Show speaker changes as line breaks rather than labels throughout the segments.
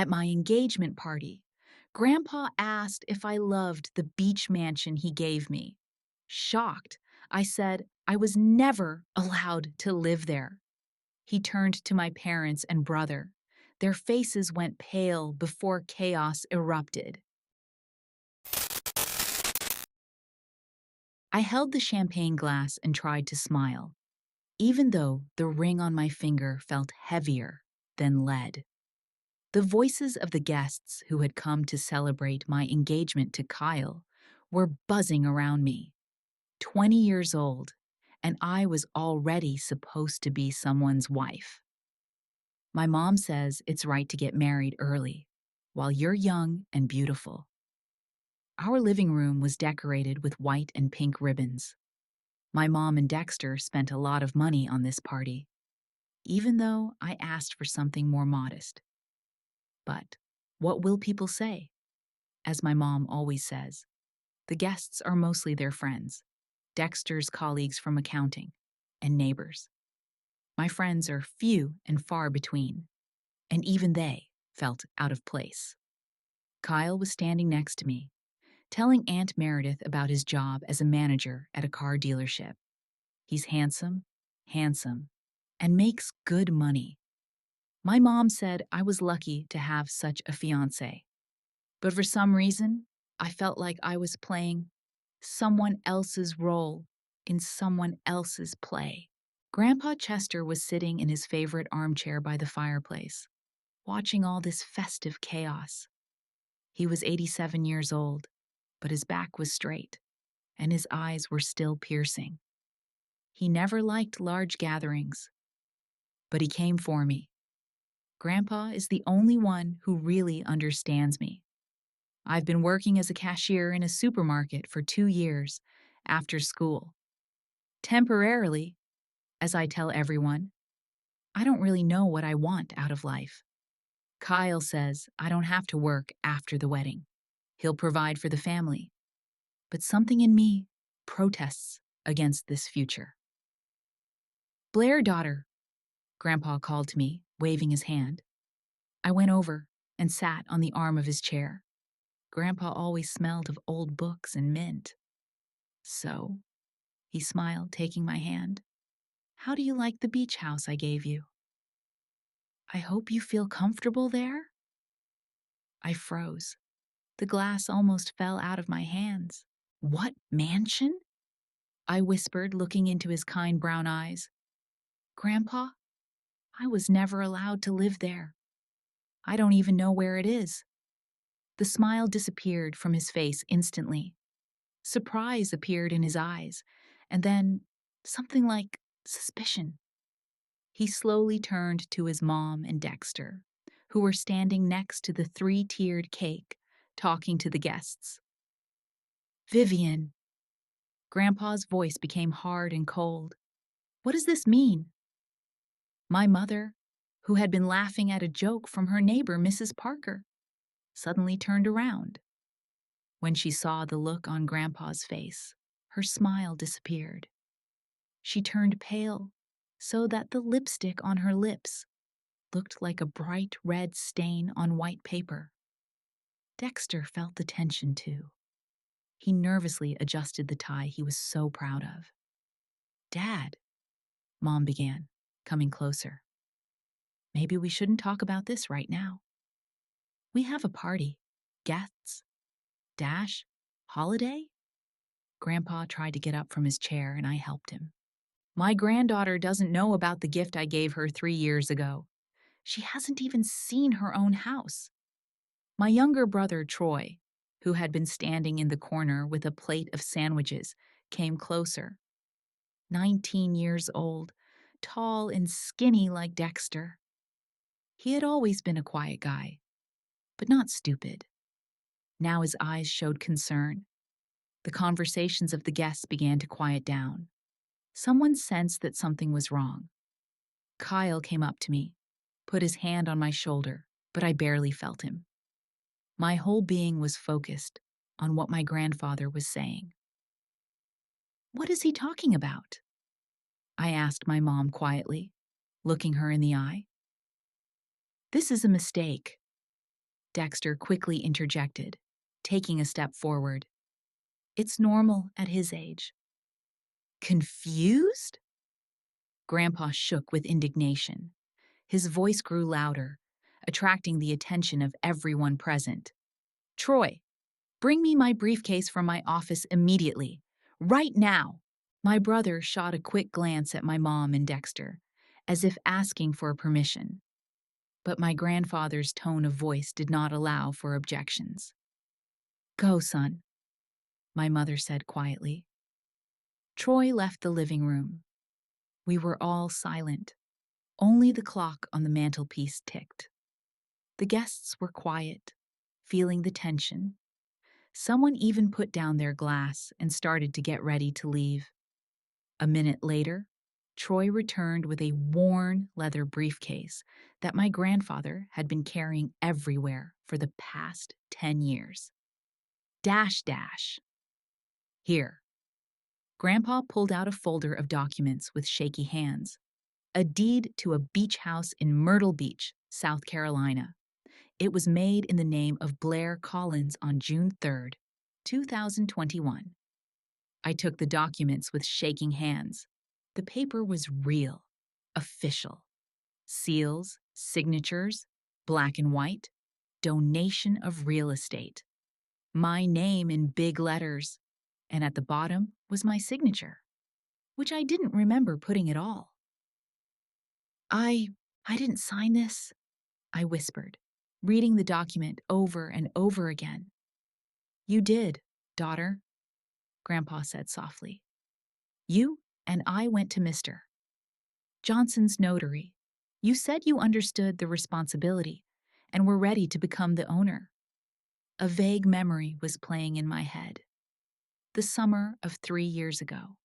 At my engagement party, Grandpa asked if I loved the beach mansion he gave me. Shocked, I said I was never allowed to live there. He turned to my parents and brother. Their faces went pale before chaos erupted. I held the champagne glass and tried to smile, even though the ring on my finger felt heavier than lead. The voices of the guests who had come to celebrate my engagement to Kyle were buzzing around me. 20 years old, and I was already supposed to be someone's wife. My mom says it's right to get married early, while you're young and beautiful. Our living room was decorated with white and pink ribbons. My mom and Dexter spent a lot of money on this party, even though I asked for something more modest. But what will people say? As my mom always says, the guests are mostly their friends, Dexter's colleagues from accounting, and neighbors. My friends are few and far between, and even they felt out of place. Kyle was standing next to me, telling Aunt Meredith about his job as a manager at a car dealership. He's handsome, and makes good money. My mom said I was lucky to have such a fiancé, but for some reason, I felt like I was playing someone else's role in someone else's play. Grandpa Chester was sitting in his favorite armchair by the fireplace, watching all this festive chaos. He was 87 years old, but his back was straight, and his eyes were still piercing. He never liked large gatherings, but he came for me. Grandpa is the only one who really understands me. I've been working as a cashier in a supermarket for 2 years after school. Temporarily, as I tell everyone, I don't really know what I want out of life. Kyle says I don't have to work after the wedding. He'll provide for the family. But something in me protests against this future. Blair, daughter, Grandpa called to me, waving his hand. I went over and sat on the arm of his chair. Grandpa always smelled of old books and mint. So, he smiled, taking my hand. How do you like the beach house I gave you? I hope you feel comfortable there? I froze. The glass almost fell out of my hands. What mansion? I whispered, looking into his kind brown eyes. Grandpa, I was never allowed to live there. I don't even know where it is. The smile disappeared from his face instantly. Surprise appeared in his eyes, and then something like suspicion. He slowly turned to his mom and Dexter, who were standing next to the three-tiered cake, talking to the guests. Vivian. Grandpa's voice became hard and cold. What does this mean? My mother, who had been laughing at a joke from her neighbor, Mrs. Parker, suddenly turned around. When she saw the look on Grandpa's face, her smile disappeared. She turned pale, so that the lipstick on her lips looked like a bright red stain on white paper. Dexter felt the tension too. He nervously adjusted the tie he was so proud of. Dad, Mom began, coming closer. Maybe we shouldn't talk about this right now. We have a party. Guests? Dash? Holiday? Grandpa tried to get up from his chair and I helped him. My granddaughter doesn't know about the gift I gave her 3 years ago. She hasn't even seen her own house. My younger brother, Troy, who had been standing in the corner with a plate of sandwiches, came closer. 19 years old, tall and skinny like Dexter. He had always been a quiet guy, but not stupid. Now his eyes showed concern. The conversations of the guests began to quiet down. Someone sensed that something was wrong. Kyle came up to me, put his hand on my shoulder, but I barely felt him. My whole being was focused on what my grandfather was saying. What is he talking about? I asked my mom quietly, looking her in the eye. This is a mistake. Dexter quickly interjected, taking a step forward. It's normal at his age. Confused? Grandpa shook with indignation. His voice grew louder, attracting the attention of everyone present. Troy, bring me my briefcase from my office immediately. Right now! My brother shot a quick glance at my mom and Dexter, as if asking for permission. But my grandfather's tone of voice did not allow for objections. Go, son, my mother said quietly. Troy left the living room. We were all silent. Only the clock on the mantelpiece ticked. The guests were quiet, feeling the tension. Someone even put down their glass and started to get ready to leave. A minute later, Troy returned with a worn leather briefcase that my grandfather had been carrying everywhere for the past 10 years. Dash dash. Here. Grandpa pulled out a folder of documents with shaky hands. A deed to a beach house in Myrtle Beach, South Carolina. It was made in the name of Blair Collins on June 3rd, 2021. I took the documents with shaking hands. The paper was real, official. Seals, signatures, black and white, donation of real estate. My name in big letters, and at the bottom was my signature, which I didn't remember putting at all. I didn't sign this, I whispered, reading the document over and over again. You did, daughter, Grandpa said softly. You and I went to Mr. Johnson's notary. You said you understood the responsibility and were ready to become the owner. A vague memory was playing in my head. The summer of 3 years ago.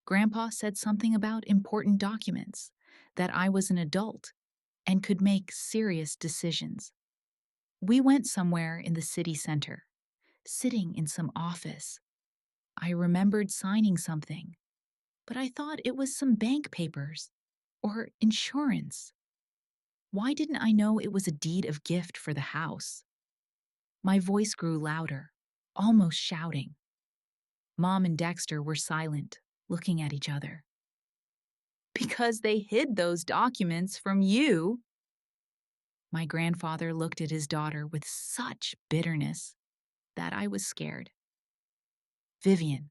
Grandpa said something about important documents, that I was an adult and could make serious decisions. We went somewhere in the city center, sitting in some office. I remembered signing something, but I thought it was some bank papers or insurance. Why didn't I know it was a deed of gift for the house? My voice grew louder, almost shouting. Mom and Dexter were silent, looking at each other. Because they hid those documents from you. My grandfather looked at his daughter with such bitterness that I was scared. Vivian,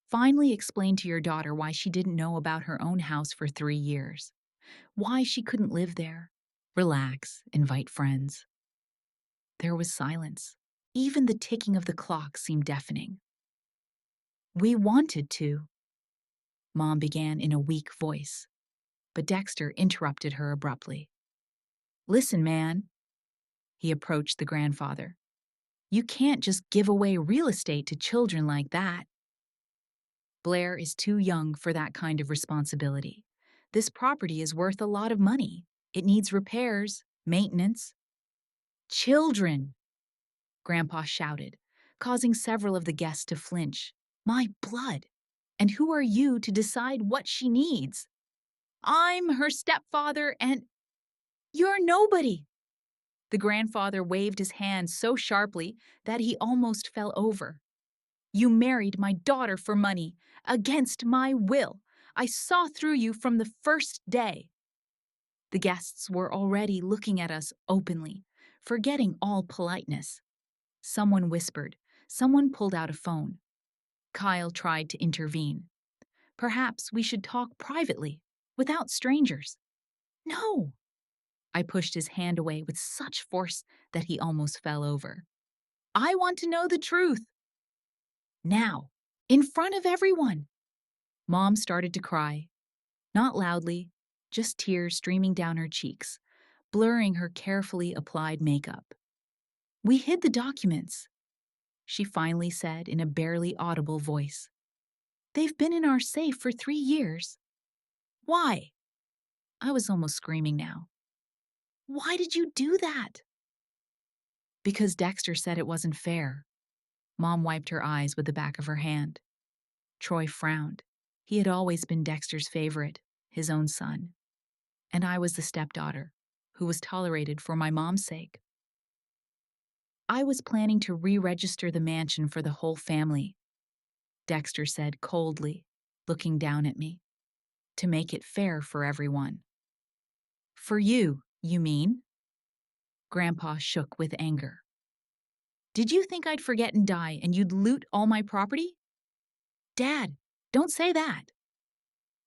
finally explain to your daughter why she didn't know about her own house for 3 years. Why she couldn't live there. Relax, invite friends. There was silence. Even the ticking of the clock seemed deafening. We wanted to, Mom began in a weak voice, but Dexter interrupted her abruptly. Listen, man. He approached the grandfather. You can't just give away real estate to children like that. Blair is too young for that kind of responsibility. This property is worth a lot of money. It needs repairs, maintenance. Children, Grandpa shouted, causing several of the guests to flinch. My blood! And who are you to decide what she needs? I'm her stepfather and… You're nobody! The grandfather waved his hand so sharply that he almost fell over. You married my daughter for money, against my will. I saw through you from the first day. The guests were already looking at us openly, forgetting all politeness. Someone whispered. Someone pulled out a phone. Kyle tried to intervene. Perhaps we should talk privately, without strangers. No! I pushed his hand away with such force that he almost fell over. I want to know the truth. Now, in front of everyone. Mom started to cry. Not loudly, just tears streaming down her cheeks, blurring her carefully applied makeup. We hid the documents, she finally said in a barely audible voice. They've been in our safe for 3 years. Why? I was almost screaming now. Why did you do that? Because Dexter said it wasn't fair. Mom wiped her eyes with the back of her hand. Troy frowned. He had always been Dexter's favorite, his own son. And I was the stepdaughter, who was tolerated for my mom's sake. I was planning to re-register the mansion for the whole family, Dexter said coldly, looking down at me. To make it fair for everyone. For you mean? Grandpa shook with anger. Did you think I'd forget and die and you'd loot all my property? Dad, don't say that.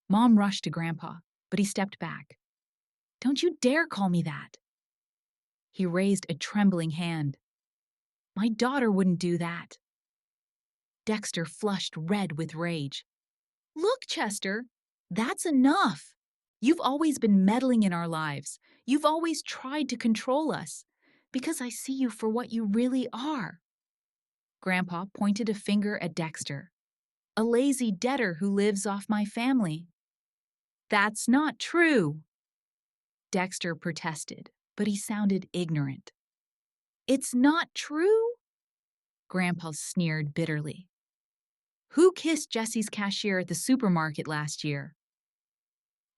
Mom rushed to Grandpa, but he stepped back. Don't you dare call me that. He raised a trembling hand. My daughter wouldn't do that. Dexter flushed red with rage. Look, Chester, that's enough. You've always been meddling in our lives. You've always tried to control us. Because I see you for what you really are. Grandpa pointed a finger at Dexter. A lazy debtor who lives off my family. That's not true. Dexter protested, but he sounded ignorant. It's not true? Grandpa sneered bitterly. Who kissed Jesse's cashier at the supermarket last year?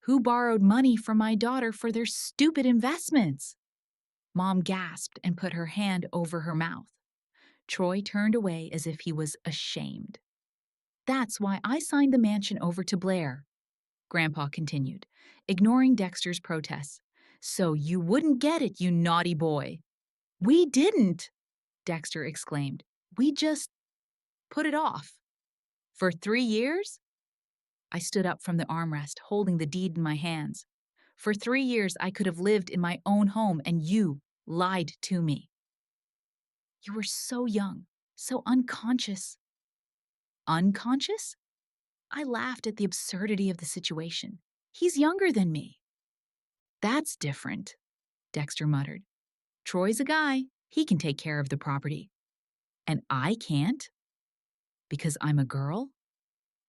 Who borrowed money from my daughter for their stupid investments? Mom gasped and put her hand over her mouth. Troy turned away as if he was ashamed. That's why I signed the mansion over to Blair, Grandpa continued, ignoring Dexter's protests. So you wouldn't get it, you naughty boy. We didn't, Dexter exclaimed. We just put it off. For 3 years? I stood up from the armrest, holding the deed in my hands. For 3 years, I could have lived in my own home, and you lied to me. You were so young, so unconscious. Unconscious? I laughed at the absurdity of the situation. He's younger than me. That's different, Dexter muttered. Troy's a guy. He can take care of the property. And I can't? Because I'm a girl?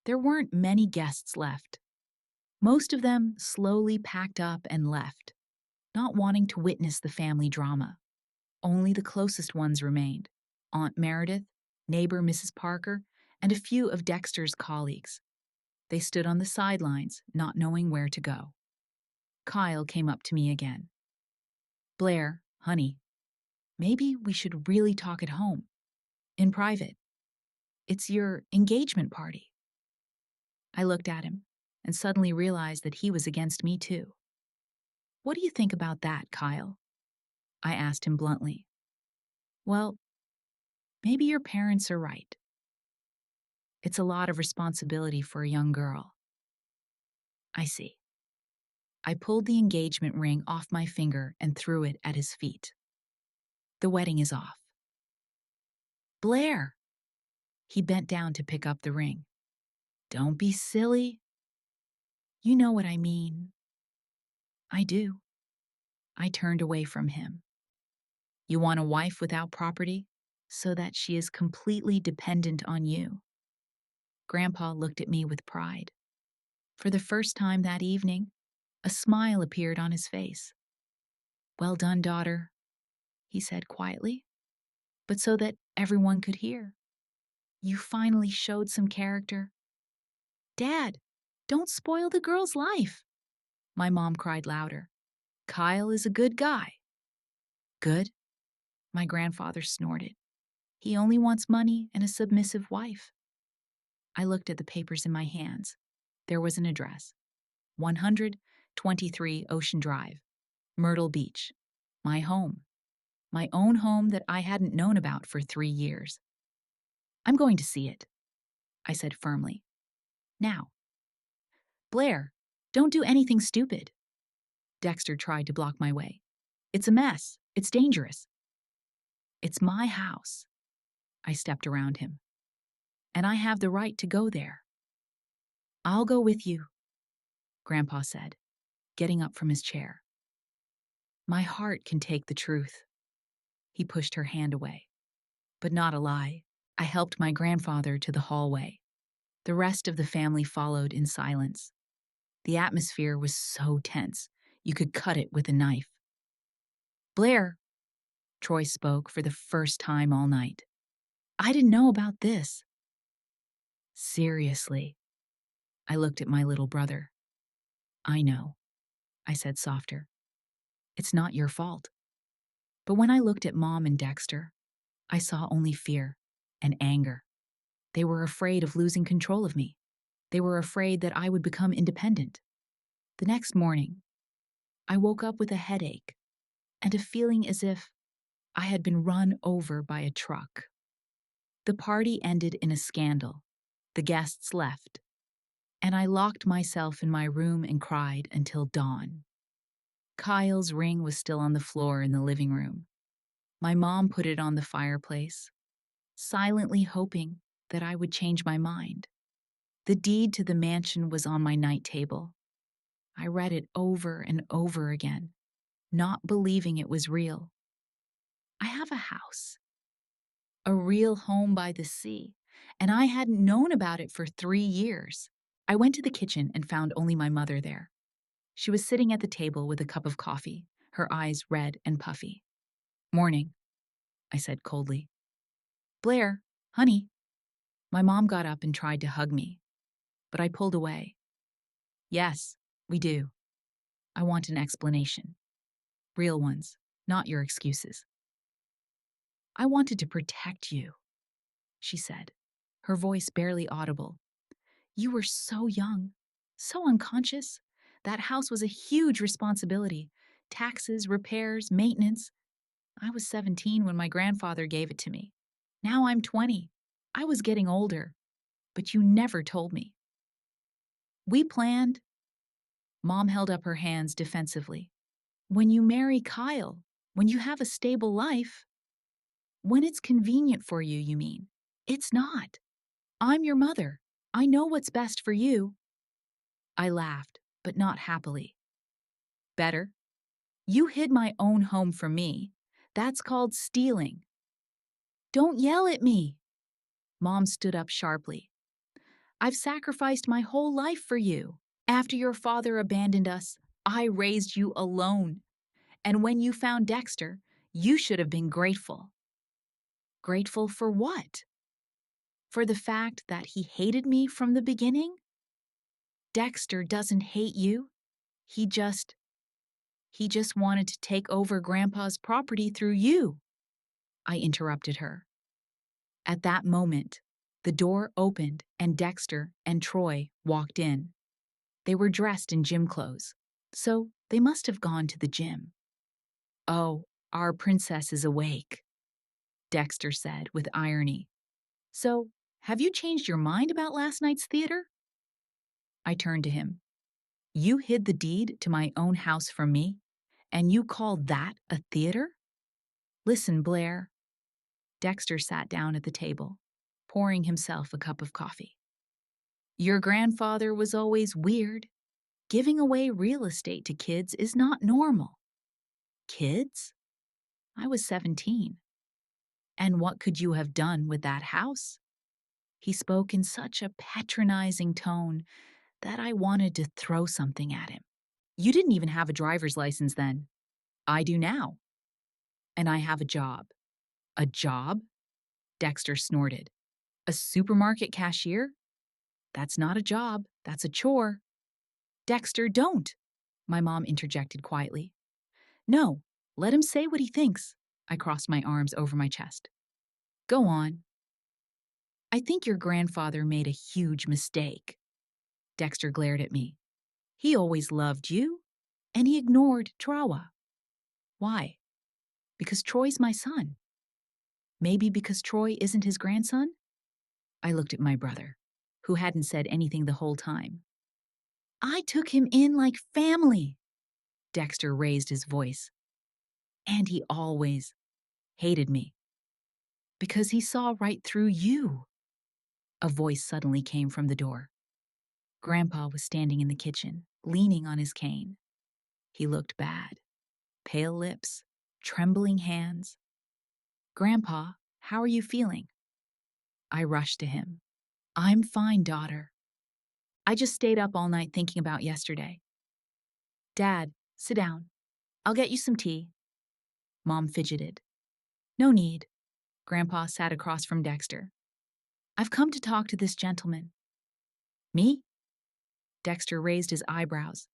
There weren't many guests left. Most of them slowly packed up and left, not wanting to witness the family drama. Only the closest ones remained. Aunt Meredith, neighbor Mrs. Parker, and a few of Dexter's colleagues. They stood on the sidelines, not knowing where to go. Kyle came up to me again. Blair, honey, maybe we should really talk at home, in private. It's your engagement party. I looked at him and suddenly realized that he was against me too. What do you think about that, Kyle? I asked him bluntly. Well, maybe your parents are right. It's a lot of responsibility for a young girl. I see. I pulled the engagement ring off my finger and threw it at his feet. The wedding is off. Blair! He bent down to pick up the ring. Don't be silly. You know what I mean. I do. I turned away from him. You want a wife without property, so that she is completely dependent on you. Grandpa looked at me with pride. For the first time that evening, a smile appeared on his face. Well done, daughter, he said quietly, but so that everyone could hear. You finally showed some character. Dad, don't spoil the girl's life, my mom cried louder. Kyle is a good guy. Good? My grandfather snorted. He only wants money and a submissive wife. I looked at the papers in my hands. There was an address. 123 Ocean Drive, Myrtle Beach. My home. My own home that I hadn't known about for 3 years. I'm going to see it, I said firmly. Now. Blair, don't do anything stupid. Dexter tried to block my way. It's a mess. It's dangerous. It's my house. I stepped around him. And I have the right to go there. I'll go with you, Grandpa said, getting up from his chair. My heart can take the truth. He pushed her hand away. But not a lie. I helped my grandfather to the hallway. The rest of the family followed in silence. The atmosphere was so tense, you could cut it with a knife. Blair, Troy spoke for the first time all night. I didn't know about this. Seriously. I looked at my little brother. I know, I said softer. It's not your fault. But when I looked at Mom and Dexter, I saw only fear and anger. They were afraid of losing control of me. They were afraid that I would become independent. The next morning, I woke up with a headache and a feeling as if I had been run over by a truck. The party ended in a scandal. The guests left, and I locked myself in my room and cried until dawn. Kyle's ring was still on the floor in the living room. My mom put it on the fireplace, silently hoping that I would change my mind. The deed to the mansion was on my night table. I read it over and over again, not believing it was real. I have a house, a real home by the sea, and I hadn't known about it for 3 years. I went to the kitchen and found only my mother there. She was sitting at the table with a cup of coffee, her eyes red and puffy. "Morning," I said coldly. "Blair, honey." My mom got up and tried to hug me, but I pulled away. "Yes, we do. I want an explanation. Real ones, not your excuses." "I wanted to protect you," she said, her voice barely audible. "You were so young, so unconscious. That house was a huge responsibility. Taxes, repairs, maintenance. I was 17 when my grandfather gave it to me. Now I'm 20. I was getting older, but you never told me. We planned." Mom held up her hands defensively. "When you marry Kyle, when you have a stable life, when it's convenient for you, you mean. It's not. I'm your mother. I know what's best for you." I laughed, but not happily. "Better? You hid my own home from me. That's called stealing." "Don't yell at me." Mom stood up sharply. "I've sacrificed my whole life for you. After your father abandoned us, I raised you alone. And when you found Dexter, you should have been grateful." "Grateful for what? For the fact that he hated me from the beginning?" "Dexter doesn't hate you. He just wanted to take over Grandpa's property through you," I interrupted her. At that moment, the door opened and Dexter and Troy walked in. They were dressed in gym clothes, so they must have gone to the gym. "Oh, our princess is awake," Dexter said with irony. "So, have you changed your mind about last night's theater?" I turned to him. "You hid the deed to my own house from me, and you call that a theater? Listen, Blair." Dexter sat down at the table, pouring himself a cup of coffee. "Your grandfather was always weird. Giving away real estate to kids is not normal." "Kids?" I was 17. "And what could you have done with that house?" He spoke in such a patronizing tone that I wanted to throw something at him. "You didn't even have a driver's license then. I do now. And I have a job." "A job?" Dexter snorted. "A supermarket cashier? That's not a job, that's a chore." "Dexter, don't!" my mom interjected quietly. "No, let him say what he thinks." I crossed my arms over my chest. "Go on." "I think your grandfather made a huge mistake." Dexter glared at me. "He always loved you, and he ignored Trawa." "Why?" "Because Troy's my son." "Maybe because Troy isn't his grandson?" I looked at my brother, who hadn't said anything the whole time. "I took him in like family." Dexter raised his voice. "And he always hated me. Because he saw right through you." A voice suddenly came from the door. Grandpa was standing in the kitchen, leaning on his cane. He looked bad. Pale lips, trembling hands. "Grandpa, how are you feeling?" I rushed to him. "I'm fine, daughter. I just stayed up all night thinking about yesterday." "Dad, sit down. I'll get you some tea." Mom fidgeted. "No need." Grandpa sat across from Dexter. "I've come to talk to this gentleman." "Me?" Dexter raised his eyebrows.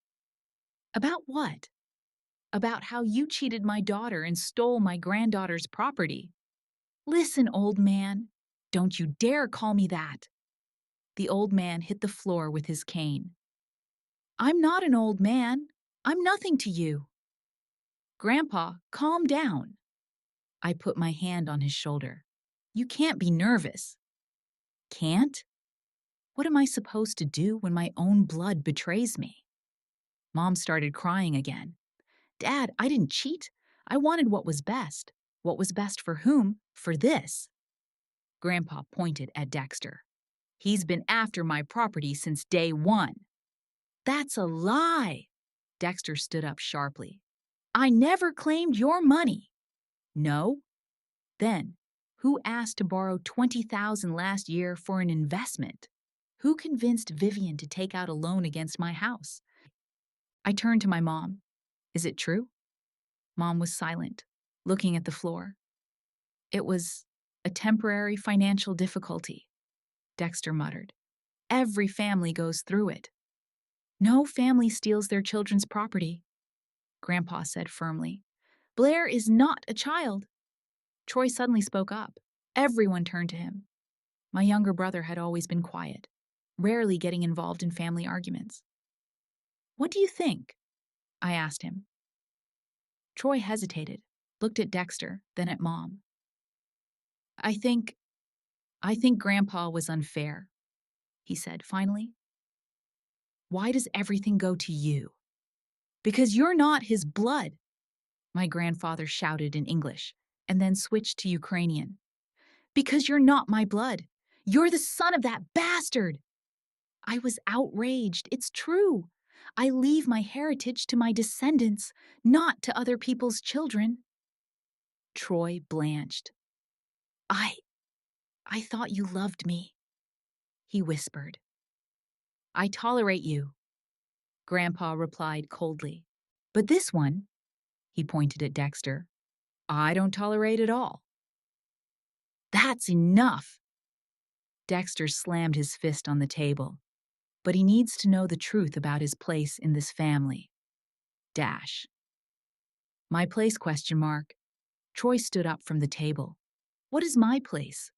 "About what?" "About how you cheated my daughter and stole my granddaughter's property." Listen, old man. Don't you dare call me that. The old man hit the floor with his cane. I'm not an old man. I'm nothing to you. Grandpa, calm down. I put my hand on his shoulder. You can't be nervous. Can't? What am I supposed to do when my own blood betrays me? Mom started crying again. Dad, I didn't cheat. I wanted what was best. What was best for whom? For this. Grandpa pointed at Dexter. He's been after my property since day one. That's a lie. Dexter stood up sharply. I never claimed your money. No? Then, who asked to borrow $20,000 last year for an investment? Who convinced Vivian to take out a loan against my house? I turned to my mom. Is it true? Mom was silent, looking at the floor. It was a temporary financial difficulty, Dexter muttered. Every family goes through it. No family steals their children's property, Grandpa said firmly. Blair is not a child. Troy suddenly spoke up. Everyone turned to him. My younger brother had always been quiet, rarely getting involved in family arguments. What do you think? I asked him. Troy hesitated, looked at Dexter, then at Mom. I think Grandpa was unfair, he said finally. Why does everything go to you? Because you're not his blood, my grandfather shouted in English, and then switched to Ukrainian. Because you're not my blood. You're the son of that bastard. I was outraged. It's true. I leave my heritage to my descendants, not to other people's children. Troy blanched. I thought you loved me, he whispered. I tolerate you, Grandpa replied coldly. But this one, he pointed at Dexter, I don't tolerate at all. That's enough. Dexter slammed his fist on the table. But he needs to know the truth about his place in this family. Dash. My place, question mark. Troy stood up from the table. What is my place?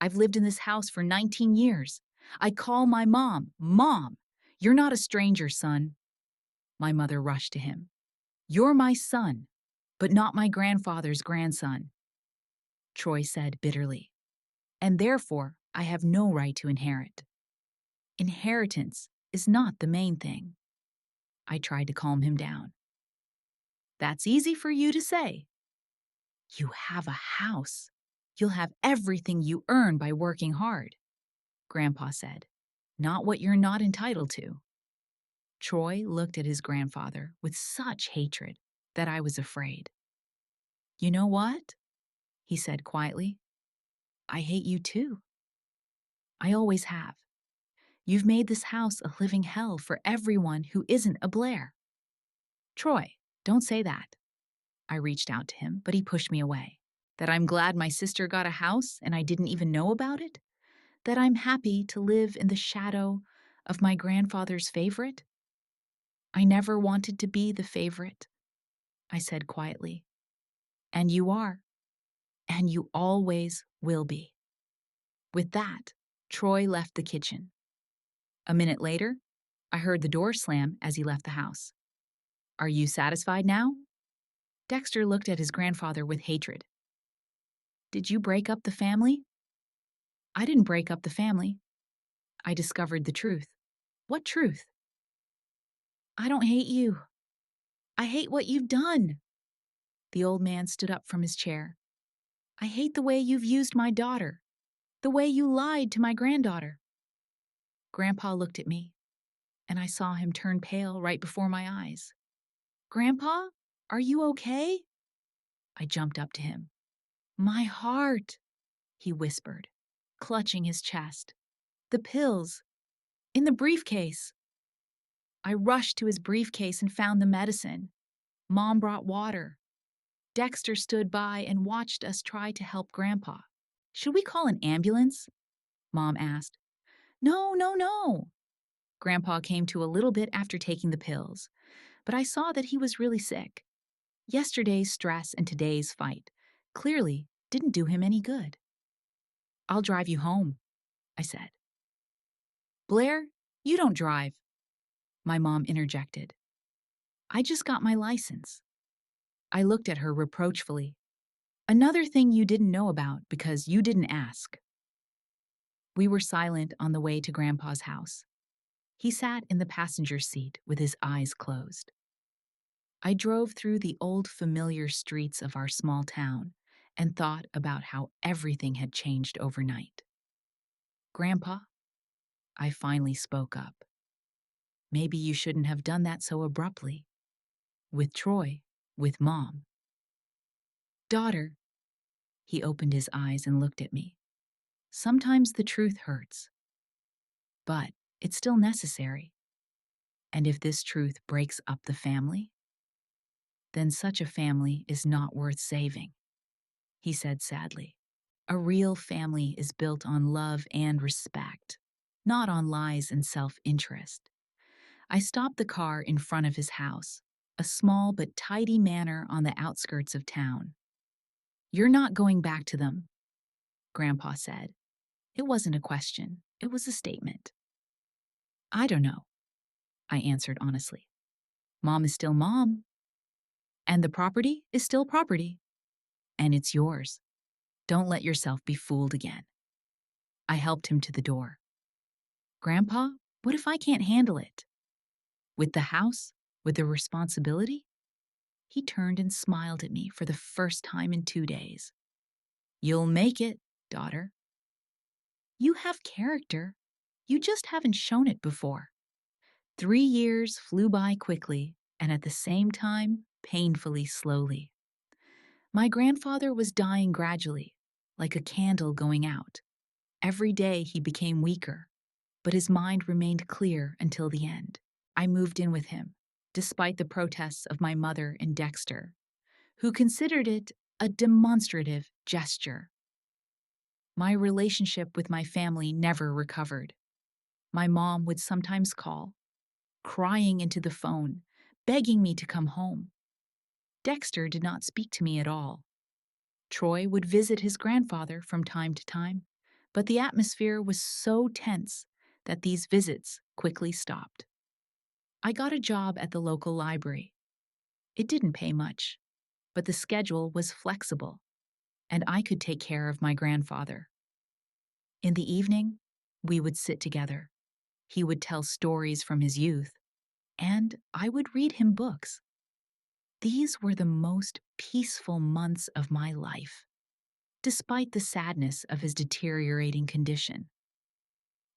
I've lived in this house for 19 years. I call my mom, Mom. You're not a stranger, son. My mother rushed to him. You're my son, but not my grandfather's grandson, Troy said bitterly. And therefore, I have no right to inherit. Inheritance is not the main thing. I tried to calm him down. That's easy for you to say. You have a house. You'll have everything you earn by working hard, Grandpa said. Not what you're not entitled to. Troy looked at his grandfather with such hatred that I was afraid. You know what? He said quietly. I hate you too. I always have. You've made this house a living hell for everyone who isn't a Blair. Troy, don't say that. I reached out to him, but he pushed me away. That I'm glad my sister got a house and I didn't even know about it? That I'm happy to live in the shadow of my grandfather's favorite? I never wanted to be the favorite, I said quietly. And you are. And you always will be. With that, Troy left the kitchen. A minute later, I heard the door slam as he left the house. Are you satisfied now? Dexter looked at his grandfather with hatred. Did you break up the family? I didn't break up the family. I discovered the truth. What truth? I don't hate you. I hate what you've done. The old man stood up from his chair. I hate the way you've used my daughter, the way you lied to my granddaughter. Grandpa looked at me, and I saw him turn pale right before my eyes. Grandpa, are you okay? I jumped up to him. My heart, he whispered, clutching his chest. The pills, in the briefcase. I rushed to his briefcase and found the medicine. Mom brought water. Dexter stood by and watched us try to help Grandpa. Should we call an ambulance? Mom asked. No, no, no. Grandpa came to a little bit after taking the pills, but I saw that he was really sick. Yesterday's stress and today's fight. Clearly, didn't do him any good. "I'll drive you home," I said. "Blair, you don't drive," my mom interjected. "I just got my license." I looked at her reproachfully. "Another thing you didn't know about because you didn't ask." We were silent on the way to Grandpa's house. He sat in the passenger seat with his eyes closed. I drove through the old familiar streets of our small town and thought about how everything had changed overnight. "Grandpa," I finally spoke up. "Maybe you shouldn't have done that so abruptly. With Troy, with Mom." "Daughter," he opened his eyes and looked at me. "Sometimes the truth hurts, but it's still necessary. And if this truth breaks up the family, then such a family is not worth saving," he said sadly. "A real family is built on love and respect, not on lies and self-interest." I stopped the car in front of his house, a small but tidy manor on the outskirts of town. "You're not going back to them," Grandpa said. It wasn't a question, it was a statement. "I don't know," I answered honestly. "Mom is still Mom, and the property is still property, and it's yours. Don't let yourself be fooled again." I helped him to the door. "Grandpa, what if I can't handle it? With the house? With the responsibility?" He turned and smiled at me for the first time in 2 days. "You'll make it, daughter. You have character. You just haven't shown it before." 3 years flew by quickly, and at the same time, painfully slowly. My grandfather was dying gradually, like a candle going out. Every day he became weaker, but his mind remained clear until the end. I moved in with him, despite the protests of my mother and Dexter, who considered it a demonstrative gesture. My relationship with my family never recovered. My mom would sometimes call, crying into the phone, begging me to come home. Dexter did not speak to me at all. Troy would visit his grandfather from time to time, but the atmosphere was so tense that these visits quickly stopped. I got a job at the local library. It didn't pay much, but the schedule was flexible, and I could take care of my grandfather. In the evening, we would sit together. He would tell stories from his youth, and I would read him books. These were the most peaceful months of my life, despite the sadness of his deteriorating condition.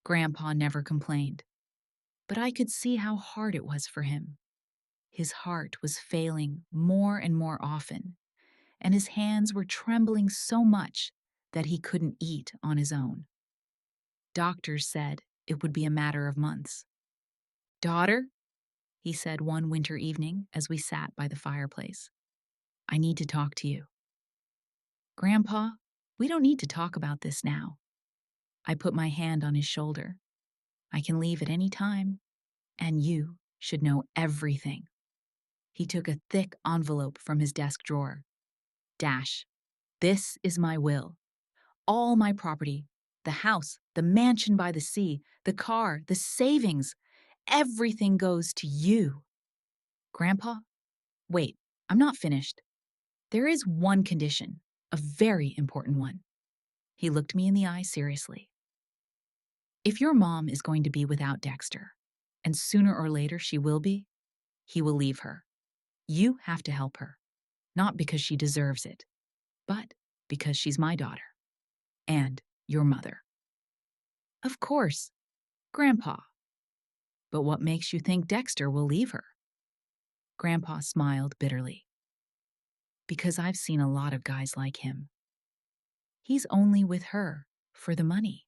Grandpa never complained, but I could see how hard it was for him. His heart was failing more and more often, and his hands were trembling so much that he couldn't eat on his own. Doctors said it would be a matter of months. "Daughter," he said one winter evening as we sat by the fireplace, "I need to talk to you." "Grandpa, we don't need to talk about this now." I put my hand on his shoulder. "I can leave at any time, and you should know everything." He took a thick envelope from his desk drawer. "Dash, this is my will. All my property, the house, the mansion by the sea, the car, the savings, everything goes to you." "Grandpa, wait, I'm not finished. There is one condition, a very important one." He looked me in the eye seriously. "If your mom is going to be without Dexter, and sooner or later she will be, he will leave her. You have to help her, not because she deserves it, but because she's my daughter and your mother." "Of course, Grandpa. But what makes you think Dexter will leave her?" Grandpa smiled bitterly. "Because I've seen a lot of guys like him. He's only with her for the money.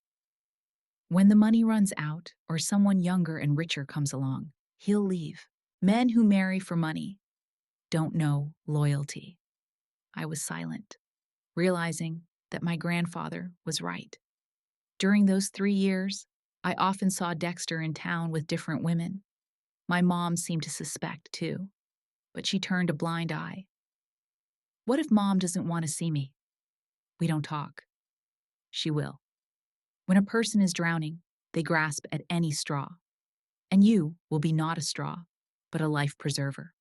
When the money runs out or someone younger and richer comes along, he'll leave. Men who marry for money don't know loyalty." I was silent, realizing that my grandfather was right. During those 3 years, I often saw Dexter in town with different women. My mom seemed to suspect, too, but she turned a blind eye. "What if Mom doesn't want to see me?" we don't talk. She will. When a person is drowning, they grasp at any straw. And you will be not a straw, but a life preserver.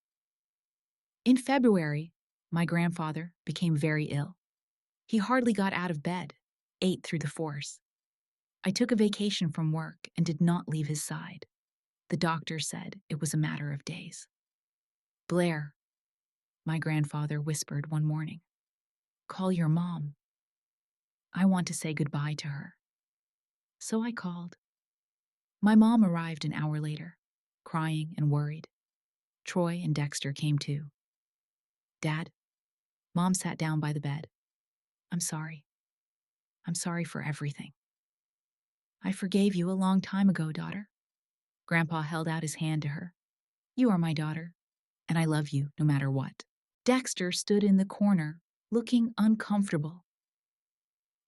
In February, my grandfather became very ill. He hardly got out of bed, ate through the force. I took a vacation from work and did not leave his side. The doctor said it was a matter of days. Blair, my grandfather whispered one morning, call your mom. I want to say goodbye to her. So I called. My mom arrived an hour later, crying and worried. Troy and Dexter came too. Dad, Mom sat down by the bed. I'm sorry. I'm sorry for everything. I forgave you a long time ago, daughter. Grandpa held out his hand to her. You are my daughter, and I love you no matter what. Dexter stood in the corner, looking uncomfortable.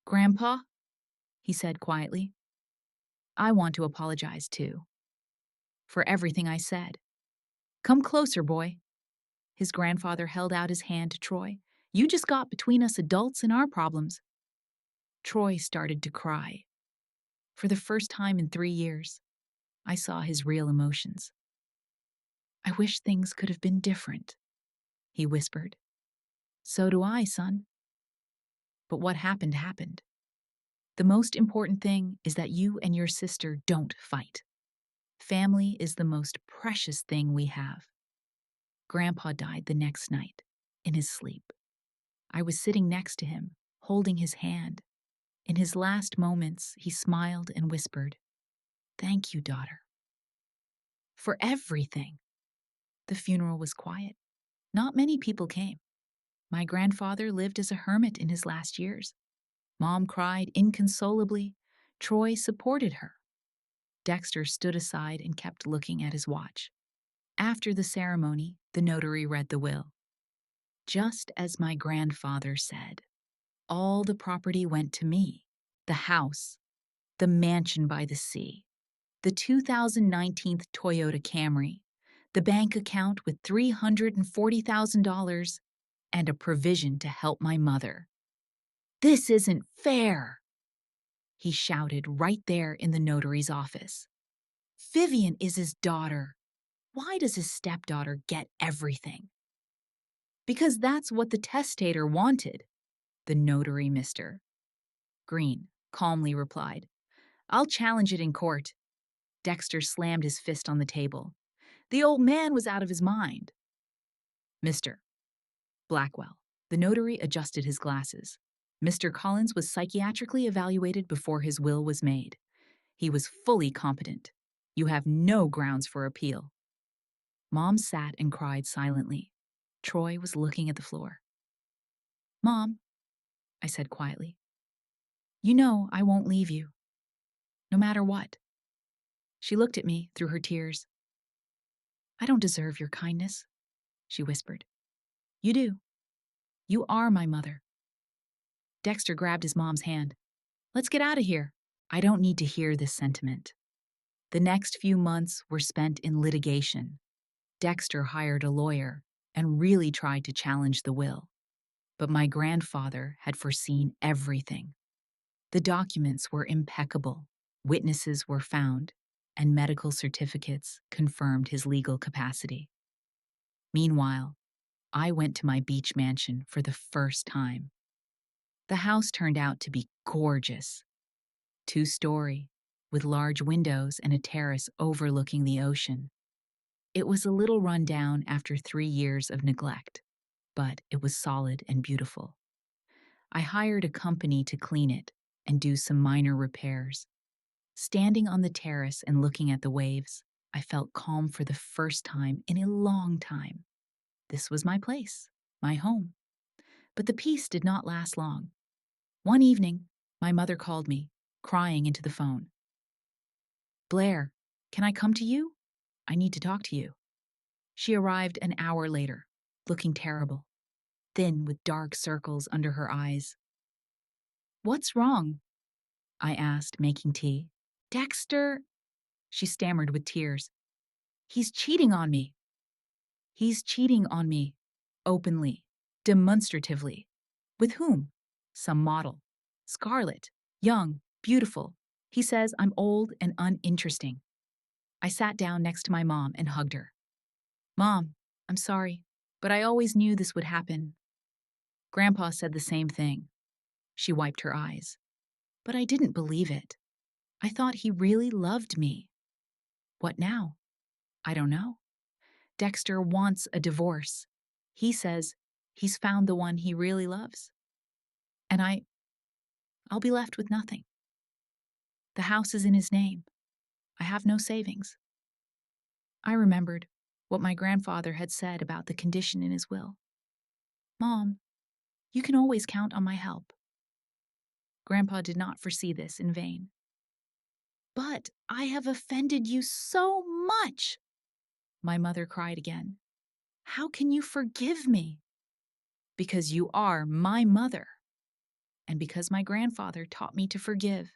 Grandpa, he said quietly, I want to apologize too. For everything I said. Come closer, boy. His grandfather held out his hand to Troy. You just got between us adults and our problems. Troy started to cry. For the first time in 3 years, I saw his real emotions. I wish things could have been different, he whispered. So do I, son. But what happened happened. The most important thing is that you and your sister don't fight. Family is the most precious thing we have. Grandpa died the next night, in his sleep. I was sitting next to him, holding his hand. In his last moments, he smiled and whispered, Thank you, daughter. For everything. The funeral was quiet. Not many people came. My grandfather lived as a hermit in his last years. Mom cried inconsolably. Troy supported her. Dexter stood aside and kept looking at his watch. After the ceremony, the notary read the will. Just as my grandfather said, all the property went to me. The house, the mansion by the sea, the 2019 Toyota Camry, the bank account with $340,000, and a provision to help my mother. This isn't fair, he shouted right there in the notary's office. Vivian is his daughter. Why does his stepdaughter get everything? Because that's what the testator wanted, the notary Mr. Green calmly replied. I'll challenge it in court. Dexter slammed his fist on the table. The old man was out of his mind. Mr. Blackwell. The notary adjusted his glasses. Mr. Collins was psychiatrically evaluated before his will was made. He was fully competent. You have no grounds for appeal. Mom sat and cried silently. Troy was looking at the floor. Mom, I said quietly, you know I won't leave you, no matter what. She looked at me through her tears. I don't deserve your kindness, she whispered. You do. You are my mother. Dexter grabbed his mom's hand. Let's get out of here. I don't need to hear this sentiment. The next few months were spent in litigation. Dexter hired a lawyer and really tried to challenge the will. But my grandfather had foreseen everything. The documents were impeccable, witnesses were found, and medical certificates confirmed his legal capacity. Meanwhile, I went to my beach mansion for the first time. The house turned out to be gorgeous. 2-story, with large windows and a terrace overlooking the ocean. It was a little run down after 3 years of neglect, but it was solid and beautiful. I hired a company to clean it and do some minor repairs. Standing on the terrace and looking at the waves, I felt calm for the first time in a long time. This was my place, my home. But the peace did not last long. One evening, my mother called me, crying into the phone. Blair, can I come to you? I need to talk to you. She arrived an hour later, looking terrible, thin with dark circles under her eyes. What's wrong? I asked, making tea. Dexter, she stammered with tears. He's cheating on me. He's cheating on me, openly, demonstratively. With whom? Some model. Scarlett. Young. Beautiful. He says I'm old and uninteresting. I sat down next to my mom and hugged her. Mom, I'm sorry, but I always knew this would happen. Grandpa said the same thing. She wiped her eyes. But I didn't believe it. I thought he really loved me. What now? I don't know. Dexter wants a divorce. He says he's found the one he really loves. And I'll be left with nothing. The house is in his name. I have no savings. I remembered what my grandfather had said about the condition in his will. Mom, you can always count on my help. Grandpa did not foresee this in vain. But I have offended you so much, my mother cried again. How can you forgive me? Because you are my mother, and because my grandfather taught me to forgive.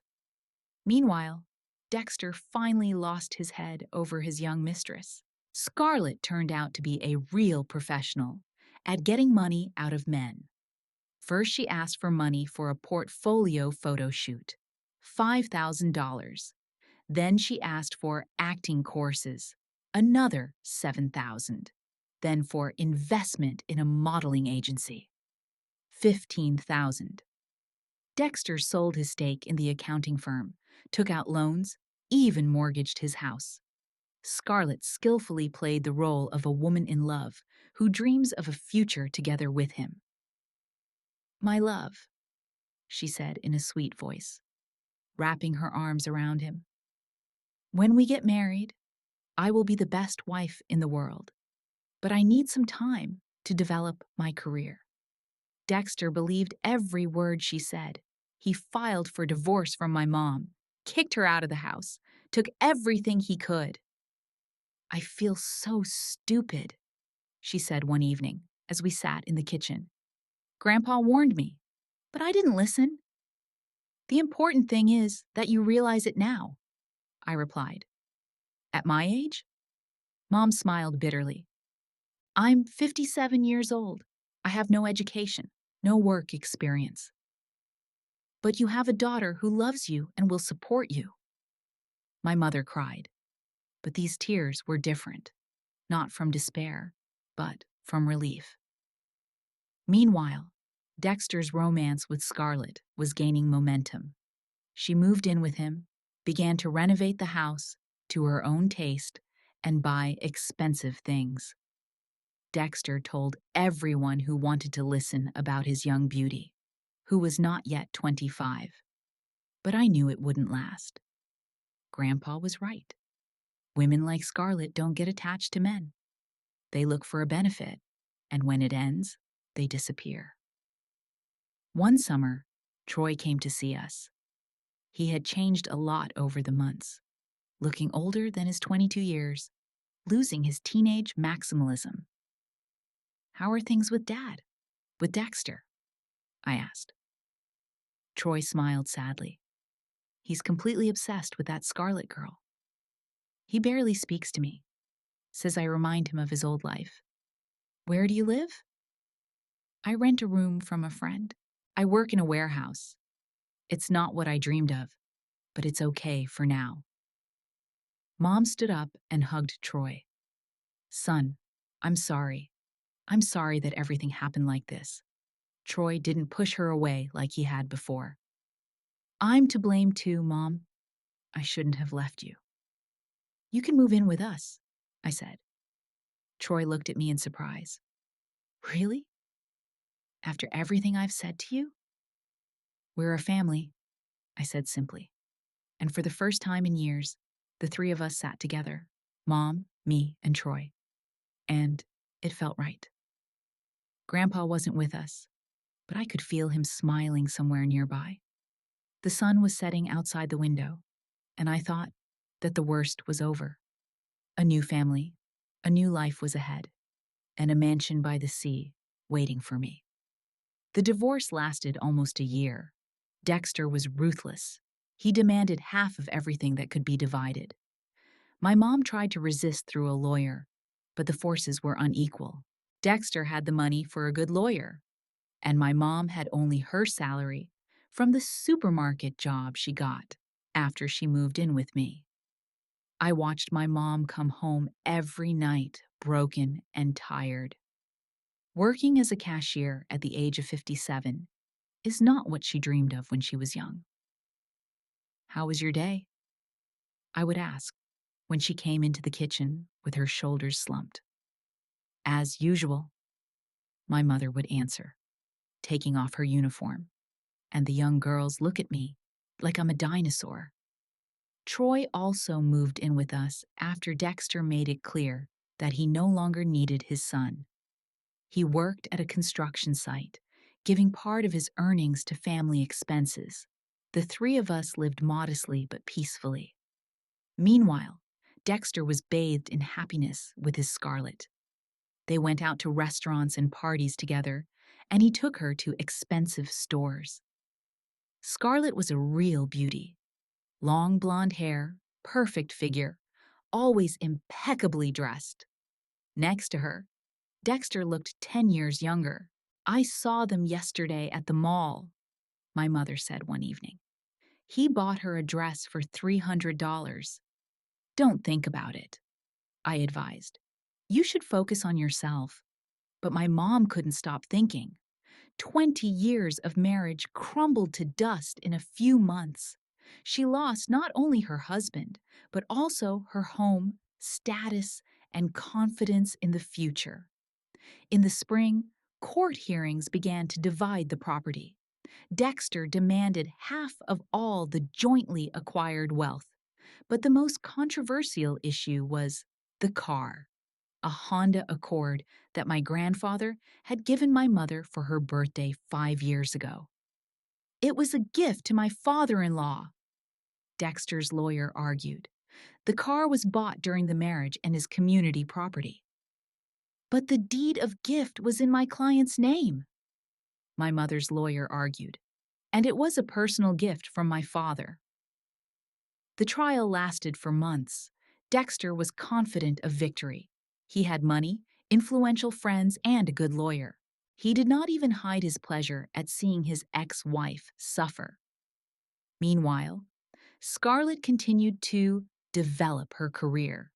Meanwhile, Dexter finally lost his head over his young mistress. Scarlett turned out to be a real professional at getting money out of men. First, she asked for money for a portfolio photo shoot, $5,000. Then she asked for acting courses, another $7,000. Then for investment in a modeling agency, $15,000. Dexter sold his stake in the accounting firm, took out loans, even mortgaged his house. Scarlett skillfully played the role of a woman in love who dreams of a future together with him. My love, she said in a sweet voice, wrapping her arms around him. When we get married, I will be the best wife in the world, but I need some time to develop my career. Dexter believed every word she said. He filed for divorce from my mom, kicked her out of the house, took everything he could. I feel so stupid, she said one evening as we sat in the kitchen. Grandpa warned me, but I didn't listen. The important thing is that you realize it now, I replied. At my age? Mom smiled bitterly. I'm 57 years old. I have no education, no work experience. But you have a daughter who loves you and will support you. My mother cried, but these tears were different, not from despair, but from relief. Meanwhile, Dexter's romance with Scarlett was gaining momentum. She moved in with him, began to renovate the house to her own taste, and buy expensive things. Dexter told everyone who wanted to listen about his young beauty, who was not yet 25. But I knew it wouldn't last. Grandpa was right. Women like Scarlett don't get attached to men. They look for a benefit, and when it ends, they disappear. One summer, Troy came to see us. He had changed a lot over the months, looking older than his 22 years, losing his teenage maximalism. How are things with Dad? With Dexter? I asked. Troy smiled sadly. He's completely obsessed with that Scarlett girl. He barely speaks to me, says I remind him of his old life. Where do you live? I rent a room from a friend. I work in a warehouse. It's not what I dreamed of, but it's okay for now. Mom stood up and hugged Troy. Son, I'm sorry. I'm sorry that everything happened like this. Troy didn't push her away like he had before. I'm to blame too, Mom. I shouldn't have left you. You can move in with us, I said. Troy looked at me in surprise. Really? After everything I've said to you? We're a family, I said simply. And for the first time in years, the three of us sat together, Mom, me, and Troy. And it felt right. Grandpa wasn't with us, but I could feel him smiling somewhere nearby. The sun was setting outside the window, and I thought that the worst was over. A new family, a new life was ahead, and a mansion by the sea waiting for me. The divorce lasted almost a year. Dexter was ruthless. He demanded half of everything that could be divided. My mom tried to resist through a lawyer, but the forces were unequal. Dexter had the money for a good lawyer, and my mom had only her salary from the supermarket job she got after she moved in with me. I watched my mom come home every night, broken and tired. Working as a cashier at the age of 57 is not what she dreamed of when she was young. "How was your day?" I would ask when she came into the kitchen with her shoulders slumped. "As usual," my mother would answer, taking off her uniform, and the young girls look at me like I'm a dinosaur. Troy also moved in with us after Dexter made it clear that he no longer needed his son. He worked at a construction site, giving part of his earnings to family expenses. The three of us lived modestly but peacefully. Meanwhile, Dexter was bathed in happiness with his Scarlett. They went out to restaurants and parties together, and he took her to expensive stores. Scarlett was a real beauty. Long blonde hair, perfect figure, always impeccably dressed. Next to her, Dexter looked 10 years younger. "I saw them yesterday at the mall," my mother said one evening. "He bought her a dress for $300. "Don't think about it," I advised. "You should focus on yourself." But my mom couldn't stop thinking. 20 years of marriage crumbled to dust in a few months. She lost not only her husband, but also her home, status, and confidence in the future. In the spring, court hearings began to divide the property. Dexter demanded half of all the jointly acquired wealth. But the most controversial issue was the car, a Honda Accord that my grandfather had given my mother for her birthday 5 years ago. "It was a gift to my father-in-law," Dexter's lawyer argued. "The car was bought during the marriage and is community property." "But the deed of gift was in my client's name," my mother's lawyer argued, "and it was a personal gift from my father." The trial lasted for months. Dexter was confident of victory. He had money, influential friends, and a good lawyer. He did not even hide his pleasure at seeing his ex-wife suffer. Meanwhile, Scarlett continued to develop her career.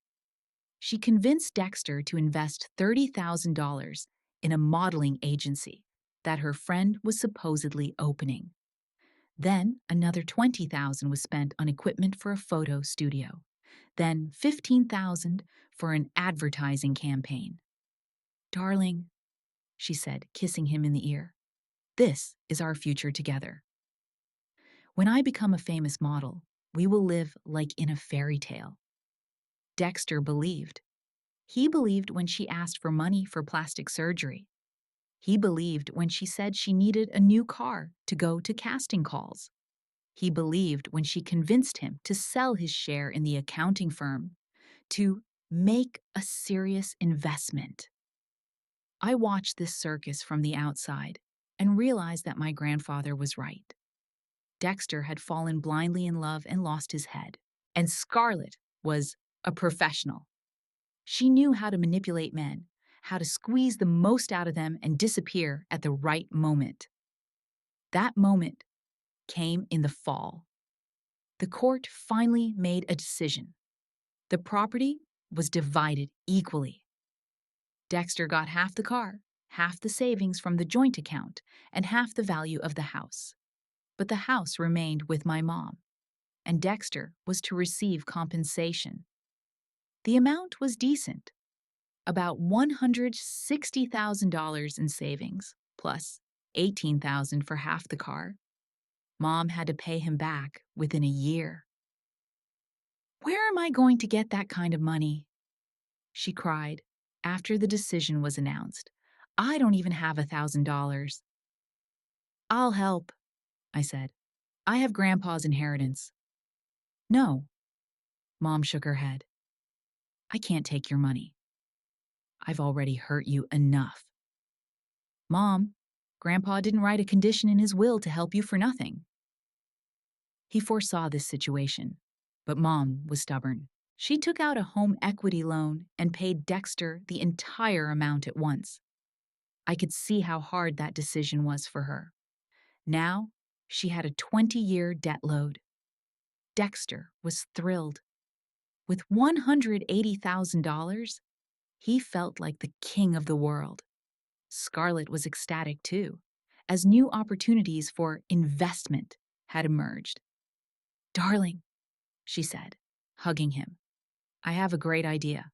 She convinced Dexter to invest $30,000 in a modeling agency that her friend was supposedly opening. Then another $20,000 was spent on equipment for a photo studio. Then $15,000 for an advertising campaign. "Darling," she said, kissing him in the ear, "this is our future together. When I become a famous model, we will live like in a fairy tale." Dexter believed. He believed when she asked for money for plastic surgery. He believed when she said she needed a new car to go to casting calls. He believed when she convinced him to sell his share in the accounting firm, to make a serious investment. I watched this circus from the outside and realized that my grandfather was right. Dexter had fallen blindly in love and lost his head, and Scarlett was a professional. She knew how to manipulate men, how to squeeze the most out of them and disappear at the right moment. That moment came in the fall. The court finally made a decision. The property was divided equally. Dexter got half the car, half the savings from the joint account, and half the value of the house. But the house remained with my mom, and Dexter was to receive compensation. The amount was decent, about $160,000 in savings, plus $18,000 for half the car. Mom had to pay him back within a year. "Where am I going to get that kind of money?" she cried after the decision was announced. "I don't even have $1,000. "I'll help," I said. "I have Grandpa's inheritance." "No," Mom shook her head. "I can't take your money. I've already hurt you enough." "Mom, Grandpa didn't write a condition in his will to help you for nothing." He foresaw this situation, but Mom was stubborn. She took out a home equity loan and paid Dexter the entire amount at once. I could see how hard that decision was for her. Now, she had a 20-year debt load. Dexter was thrilled. With $180,000, he felt like the king of the world. Scarlett was ecstatic too, as new opportunities for investment had emerged. "Darling," she said, hugging him, "I have a great idea.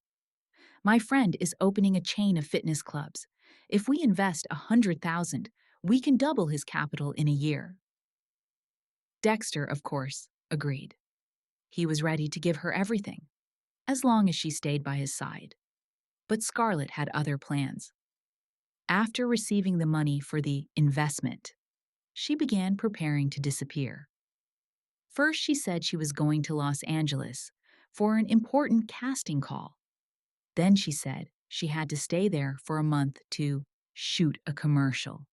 My friend is opening a chain of fitness clubs. If we invest 100,000, we can double his capital in a year." Dexter, of course, agreed. He was ready to give her everything, as long as she stayed by his side. But Scarlett had other plans. After receiving the money for the investment, she began preparing to disappear. First, she said she was going to Los Angeles for an important casting call. Then she said she had to stay there for a month to shoot a commercial.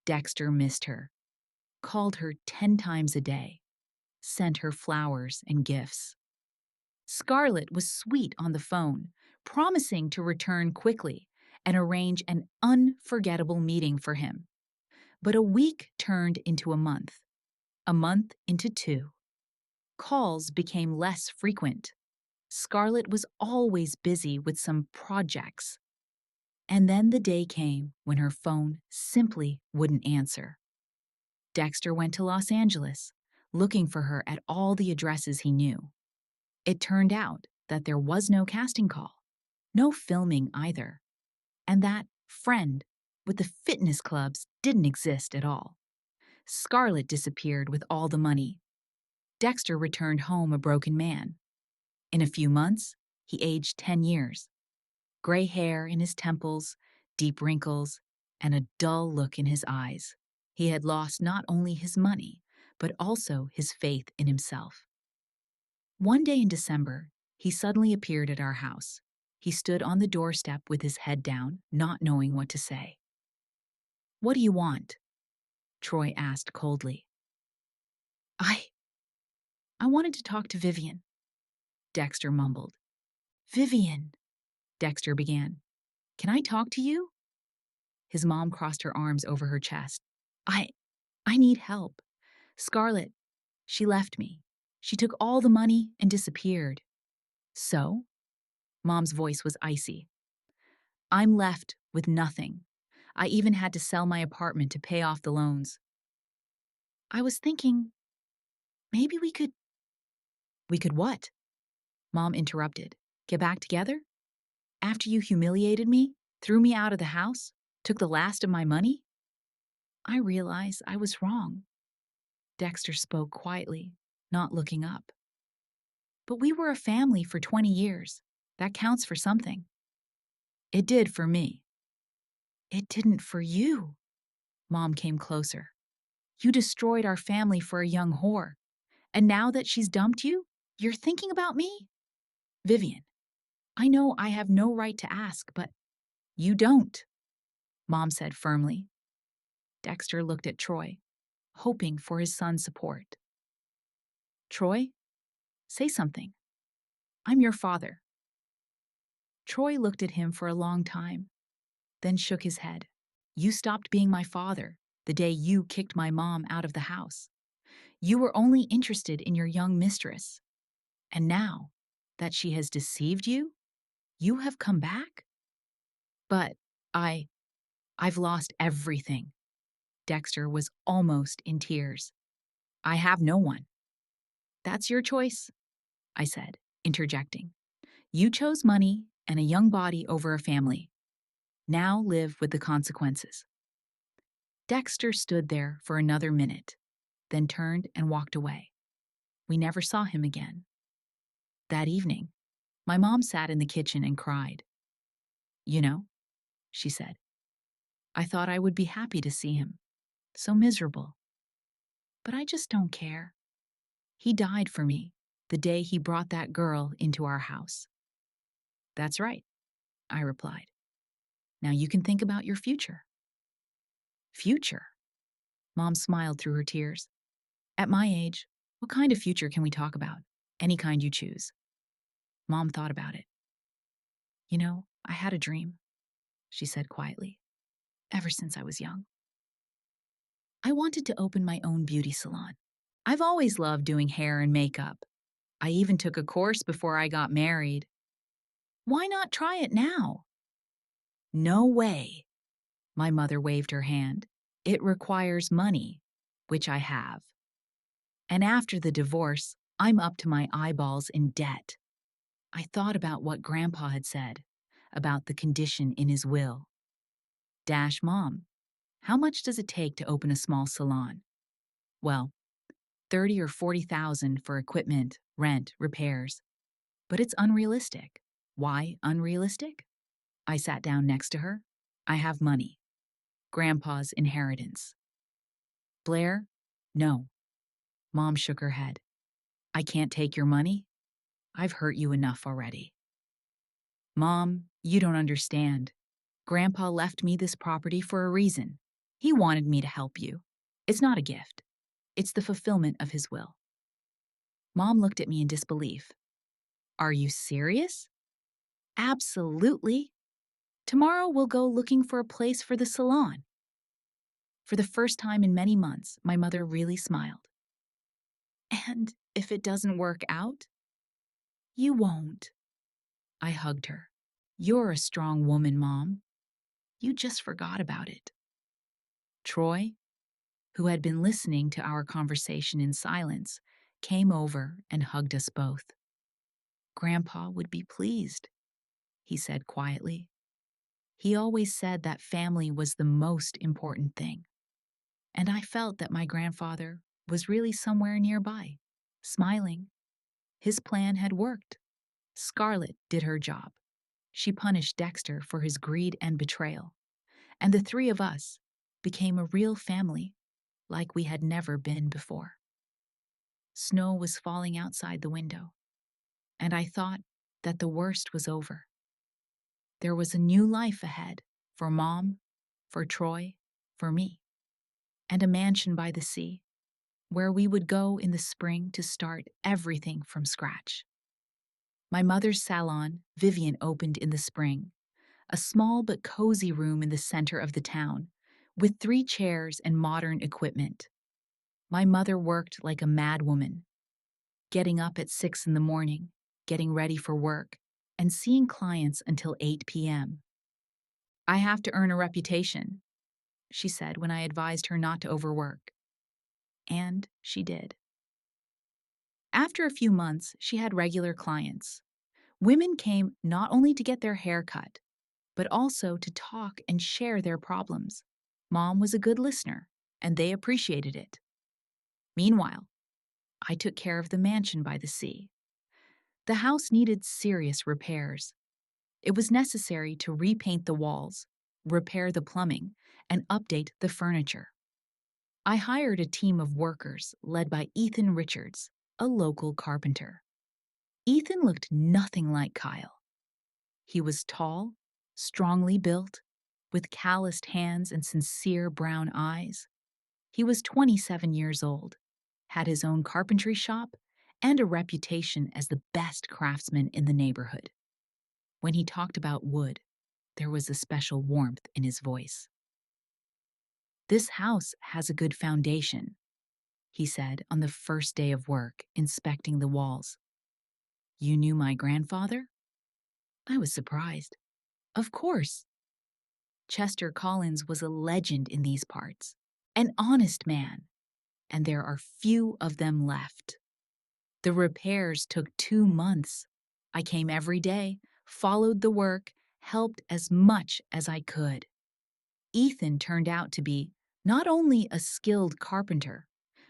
Dexter missed her, called her 10 times a day, sent her flowers and gifts. Scarlett was sweet on the phone, promising to return quickly and arrange an unforgettable meeting for him. But a week turned into a month into 2. Calls became less frequent. Scarlett was always busy with some projects. And then the day came when her phone simply wouldn't answer. Dexter went to Los Angeles, looking for her at all the addresses he knew. It turned out that there was no casting call, no filming either, and that friend with the fitness clubs didn't exist at all. Scarlett disappeared with all the money. Dexter returned home a broken man. In a few months, he aged 10 years. Gray hair in his temples, deep wrinkles, and a dull look in his eyes. He had lost not only his money, but also his faith in himself. One day in December, he suddenly appeared at our house. He stood on the doorstep with his head down, not knowing what to say. "What do you want?" Troy asked coldly. I wanted to talk to Vivian," Dexter mumbled. "Vivian," Dexter began. "Can I talk to you?" His mom crossed her arms over her chest. I need help. Scarlett, she left me. She took all the money and disappeared." "So?" Mom's voice was icy. "I'm left with nothing. I even had to sell my apartment to pay off the loans." "I was thinking, maybe we could—" "We could what?" Mom interrupted. "Get back together? After you humiliated me, threw me out of the house, took the last of my money?" "I realize I was wrong." Dexter spoke quietly, not looking up. "But we were a family for 20 years. That counts for something." "It did for me." "It didn't for you." Mom came closer. "You destroyed our family for a young whore. And now that she's dumped you, you're thinking about me?" "Vivian, I know I have no right to ask, but—" "You don't," Mom said firmly. Dexter looked at Troy, hoping for his son's support. "Troy, say something. I'm your father." Troy looked at him for a long time, then shook his head. "You stopped being my father the day you kicked my mom out of the house. You were only interested in your young mistress. And now that she has deceived you, you have come back?" "But I've lost everything." Dexter was almost in tears. "I have no one." "That's your choice," I said, interjecting. "You chose money and a young body over a family. Now live with the consequences." Dexter stood there for another minute, then turned and walked away. We never saw him again. That evening, my mom sat in the kitchen and cried. "You know," she said, "I thought I would be happy to see him. So miserable. But I just don't care. He died for me the day he brought that girl into our house." "That's right," I replied. "Now you can think about your future." "Future?" Mom smiled through her tears. "At my age, what kind of future can we talk about? Any kind you choose." Mom thought about it. "You know, I had a dream," she said quietly. ever since I was young. I wanted to open my own beauty salon. I've always loved doing hair and makeup. I even took a course before I got married. Why not try it now? No way. My mother waved her hand. It requires money, which I have. And after the divorce, I'm up to my eyeballs in debt. I thought about what Grandpa had said about the condition in his will. Dash, Mom, how much does it take to open a small salon? Well, 30 or 40,000 for equipment, rent, repairs. But it's unrealistic. Why unrealistic? I sat down next to her. I have money. Grandpa's inheritance. Blair? No. Mom shook her head. I can't take your money. I've hurt you enough already. Mom, you don't understand. Grandpa left me this property for a reason. He wanted me to help you. It's not a gift. It's the fulfillment of his will. Mom looked at me in disbelief. Are you serious? Absolutely. Tomorrow we'll go looking for a place for the salon. For the first time in many months, my mother really smiled. And if it doesn't work out? You won't. I hugged her. You're a strong woman, Mom. You just forgot about it. Troy, who had been listening to our conversation in silence, came over and hugged us both. Grandpa would be pleased, he said quietly. He always said that family was the most important thing. And I felt that my grandfather was really somewhere nearby, smiling. His plan had worked. Scarlett did her job. She punished Dexter for his greed and betrayal. And the three of us became a real family like we had never been before. Snow was falling outside the window, and I thought that the worst was over. There was a new life ahead for Mom, for Troy, for me, and a mansion by the sea where we would go in the spring to start everything from scratch. My mother's salon, Vivian, opened in the spring, a small but cozy room in the center of the town, with 3 chairs and modern equipment. My mother worked like a madwoman, getting up at 6 in the morning, getting ready for work, and seeing clients until 8 p.m. I have to earn a reputation, she said when I advised her not to overwork. And she did. After a few months, she had regular clients. Women came not only to get their hair cut, but also to talk and share their problems. Mom was a good listener, and they appreciated it. Meanwhile, I took care of the mansion by the sea. The house needed serious repairs. It was necessary to repaint the walls, repair the plumbing, and update the furniture. I hired a team of workers led by Ethan Richards, a local carpenter. Ethan looked nothing like Kyle. He was tall, strongly built, with calloused hands and sincere brown eyes. He was 27 years old, had his own carpentry shop, and a reputation as the best craftsman in the neighborhood. When he talked about wood, there was a special warmth in his voice. This house has a good foundation, he said on the first day of work, inspecting the walls. You knew my grandfather? I was surprised. Of course. Chester Collins was a legend in these parts, an honest man, and there are few of them left. The repairs took 2 months. I came every day, followed the work, helped as much as I could. Ethan turned out to be not only a skilled carpenter,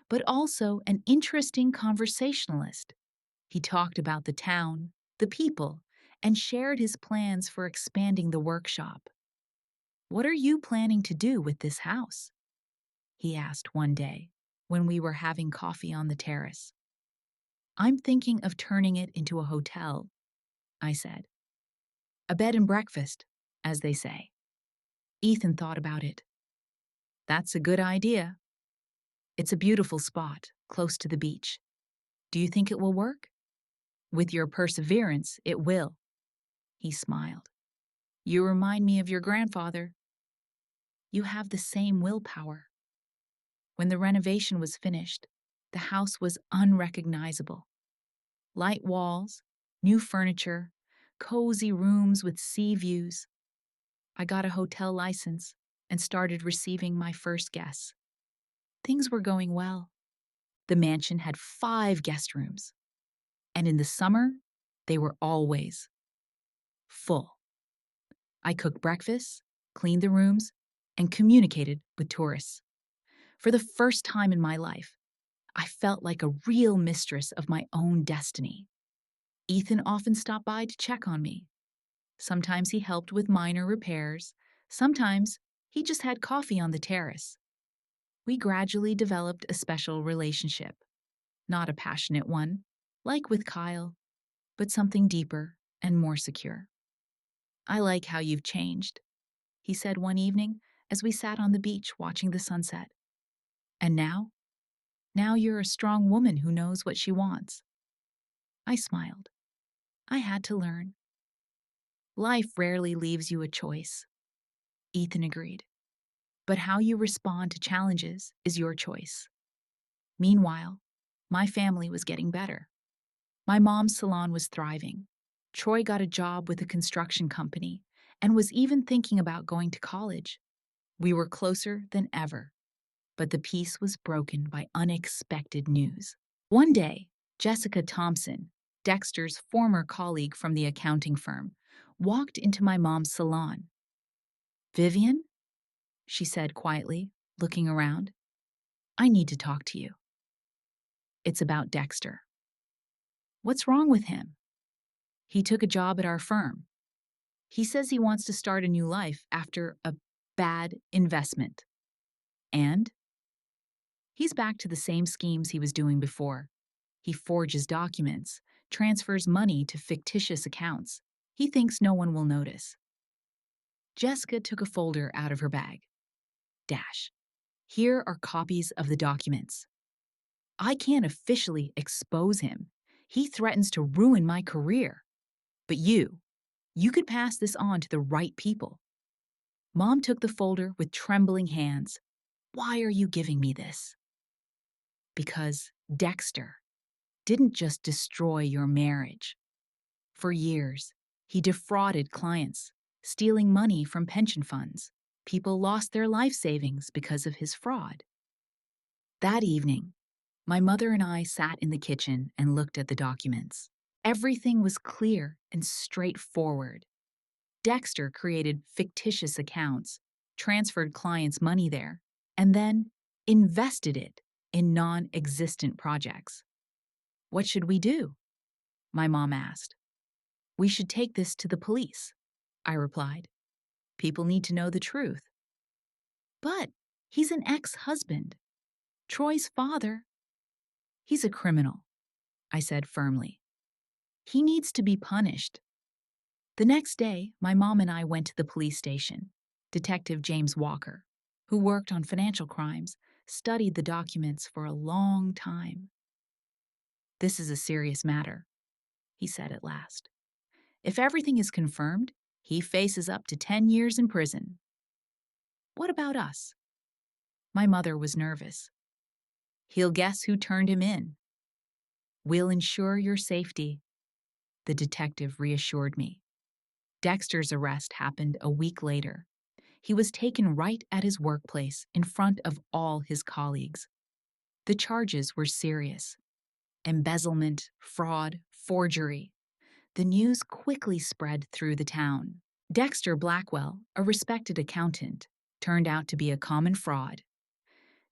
but also an interesting conversationalist. He talked about the town, the people, and shared his plans for expanding the workshop. What are you planning to do with this house? He asked one day when we were having coffee on the terrace. I'm thinking of turning it into a hotel, I said. A bed and breakfast, as they say. Ethan thought about it. That's a good idea. It's a beautiful spot, close to the beach. Do you think it will work? With your perseverance, it will. He smiled. You remind me of your grandfather. You have the same willpower. When the renovation was finished, the house was unrecognizable. Light walls, new furniture, cozy rooms with sea views. I got a hotel license and started receiving my first guests. Things were going well. The mansion had 5 guest rooms, and in the summer, they were always full. I cooked breakfast, cleaned the rooms, and communicated with tourists. For the first time in my life, I felt like a real mistress of my own destiny. Ethan often stopped by to check on me. Sometimes he helped with minor repairs. Sometimes he just had coffee on the terrace. We gradually developed a special relationship. Not a passionate one, like with Kyle, but something deeper and more secure. "I like how you've changed," he said one evening as we sat on the beach watching the sunset. "And now? Now you're a strong woman who knows what she wants." I smiled. I had to learn. "Life rarely leaves you a choice," Ethan agreed. "But how you respond to challenges is your choice." Meanwhile, my family was getting better. My mom's salon was thriving. Troy got a job with a construction company and was even thinking about going to college. We were closer than ever, but the peace was broken by unexpected news. One day, Jessica Thompson, Dexter's former colleague from the accounting firm, walked into my mom's salon. "Vivian," she said quietly, looking around, "I need to talk to you. It's about Dexter." "What's wrong with him?" "He took a job at our firm. He says he wants to start a new life after a bad investment. And he's back to the same schemes he was doing before. He forges documents, transfers money to fictitious accounts. He thinks no one will notice." Jessica took a folder out of her bag. Dash. "Here are copies of the documents. I can't officially expose him. He threatens to ruin my career. But you could pass this on to the right people." Mom took the folder with trembling hands. "Why are you giving me this?" "Because Dexter didn't just destroy your marriage. For years, he defrauded clients, stealing money from pension funds. People lost their life savings because of his fraud." That evening, my mother and I sat in the kitchen and looked at the documents. Everything was clear and straightforward. Dexter created fictitious accounts, transferred clients' money there, and then invested it in non-existent projects. "What should we do?" my mom asked. "We should take this to the police," I replied. "People need to know the truth." "But he's an ex-husband, Troy's father." "He's a criminal," I said firmly. "He needs to be punished." The next day, my mom and I went to the police station. Detective James Walker, who worked on financial crimes, studied the documents for a long time. "This is a serious matter," he said at last. "If everything is confirmed, he faces up to 10 years in prison." "What about us?" My mother was nervous. "He'll guess who turned him in." "We'll ensure your safety," the detective reassured me. Dexter's arrest happened a week later. He was taken right at his workplace in front of all his colleagues. The charges were serious: embezzlement, fraud, forgery. The news quickly spread through the town. Dexter Blackwell, a respected accountant, turned out to be a common fraud.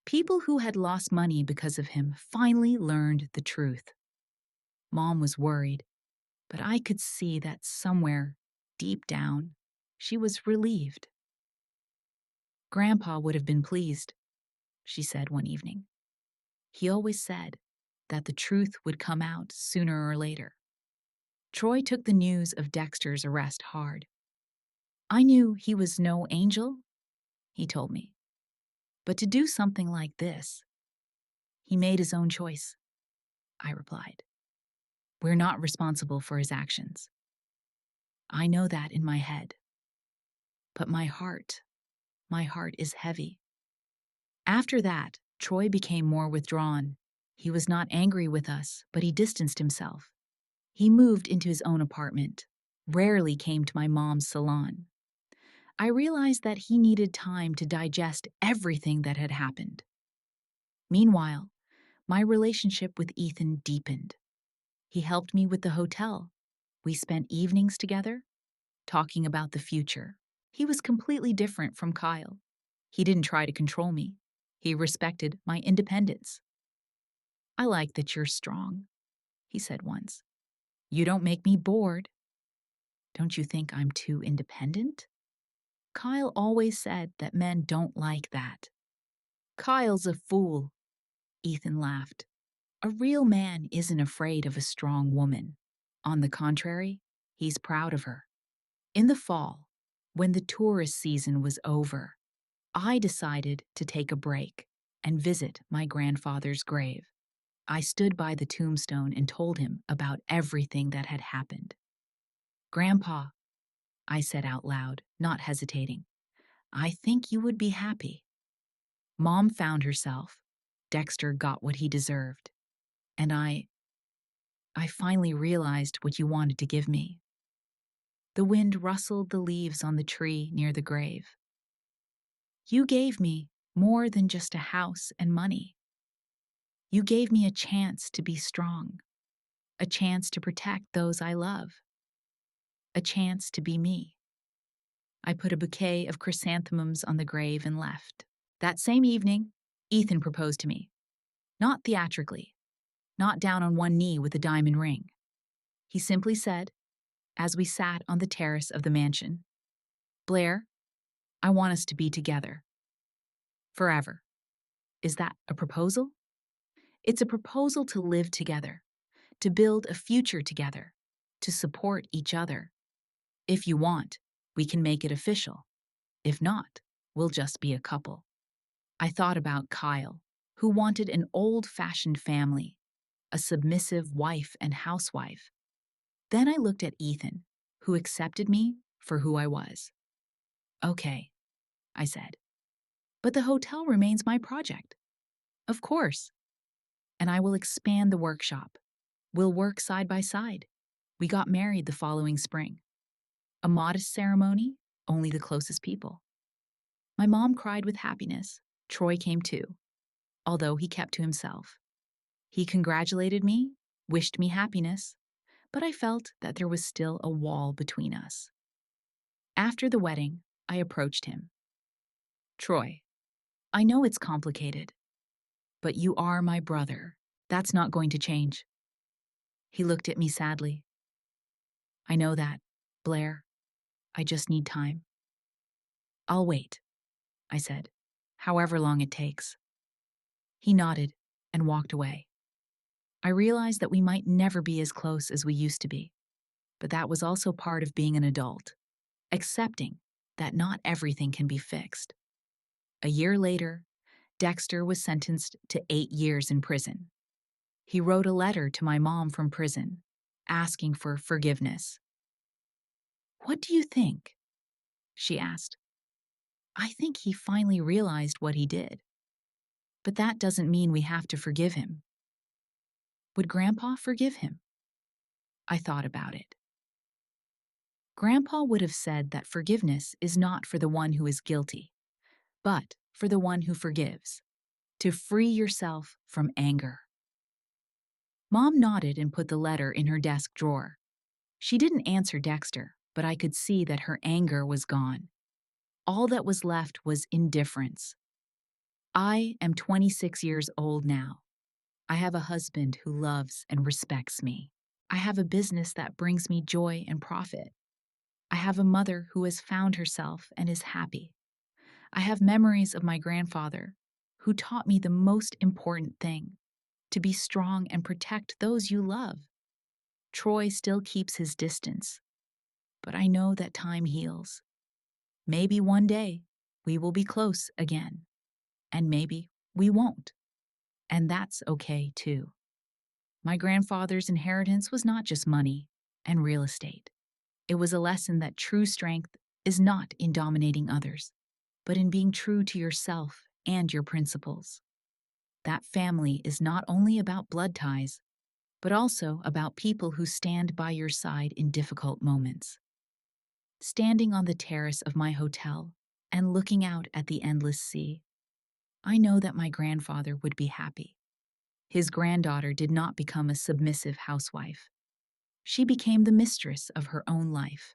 People who had lost money because of him finally learned the truth. Mom was worried, but I could see that somewhere, deep down, she was relieved. "Grandpa would have been pleased," she said one evening. "He always said that the truth would come out sooner or later." Troy took the news of Dexter's arrest hard. "I knew he was no angel," he told me. "But to do something like this, he made his own choice," I replied. "We're not responsible for his actions. I know that in my head. But my heart My heart is heavy. After that, Troy became more withdrawn. He was not angry with us, but he distanced himself. He moved into his own apartment, rarely came to my mom's salon. I realized that he needed time to digest everything that had happened. Meanwhile, my relationship with Ethan deepened. He helped me with the hotel. We spent evenings together, talking about the future. He was completely different from Kyle. He didn't try to control me. He respected my independence. "I like that you're strong," he said once. "You don't make me bored." "Don't you think I'm too independent?" Kyle always said that men don't like that. "Kyle's a fool," Ethan laughed. "A real man isn't afraid of a strong woman. On the contrary, he's proud of her." In the fall, when the tourist season was over, I decided to take a break and visit my grandfather's grave. I stood by the tombstone and told him about everything that had happened. "Grandpa," I said out loud, not hesitating, "I think you would be happy." Mom found herself. Dexter got what he deserved. And I finally realized what you wanted to give me. The wind rustled the leaves on the tree near the grave. You gave me more than just a house and money. You gave me a chance to be strong, a chance to protect those I love, a chance to be me. I put a bouquet of chrysanthemums on the grave and left. That same evening, Ethan proposed to me. Not theatrically, not down on one knee with a diamond ring. He simply said, as we sat on the terrace of the mansion, "Blair, I want us to be together. Forever." Is that a proposal? It's a proposal to live together, to build a future together, to support each other. If you want, we can make it official. If not, we'll just be a couple. I thought about Kyle, who wanted an old-fashioned family, a submissive wife and housewife. Then I looked at Ethan, who accepted me for who I was. "Okay," I said, "but the hotel remains my project." "Of course. And I will expand the workshop. We'll work side by side." We got married the following spring. A modest ceremony, only the closest people. My mom cried with happiness. Troy came too, although he kept to himself. He congratulated me, wished me happiness, but I felt that there was still a wall between us. After the wedding, I approached him. "Troy, I know it's complicated, but you are my brother. That's not going to change." He looked at me sadly. "I know that, Blair. I just need time." "I'll wait," I said, "however long it takes." He nodded and walked away. I realized that we might never be as close as we used to be, but that was also part of being an adult, accepting that not everything can be fixed. A year later, Dexter was sentenced to 8 years in prison. He wrote a letter to my mom from prison, asking for forgiveness. "What do you think?" she asked. I think he finally realized what he did. But that doesn't mean we have to forgive him. Would Grandpa forgive him? I thought about it. Grandpa would have said that forgiveness is not for the one who is guilty, but for the one who forgives, to free yourself from anger. Mom nodded and put the letter in her desk drawer. She didn't answer Dexter, but I could see that her anger was gone. All that was left was indifference. I am 26 years old now. I have a husband who loves and respects me. I have a business that brings me joy and profit. I have a mother who has found herself and is happy. I have memories of my grandfather, who taught me the most important thing, to be strong and protect those you love. Troy still keeps his distance, but I know that time heals. Maybe one day we will be close again, and maybe we won't. And that's okay too. My grandfather's inheritance was not just money and real estate. It was a lesson that true strength is not in dominating others, but in being true to yourself and your principles. That family is not only about blood ties, but also about people who stand by your side in difficult moments. Standing on the terrace of my hotel and looking out at the endless sea, I know that my grandfather would be happy. His granddaughter did not become a submissive housewife. She became the mistress of her own life.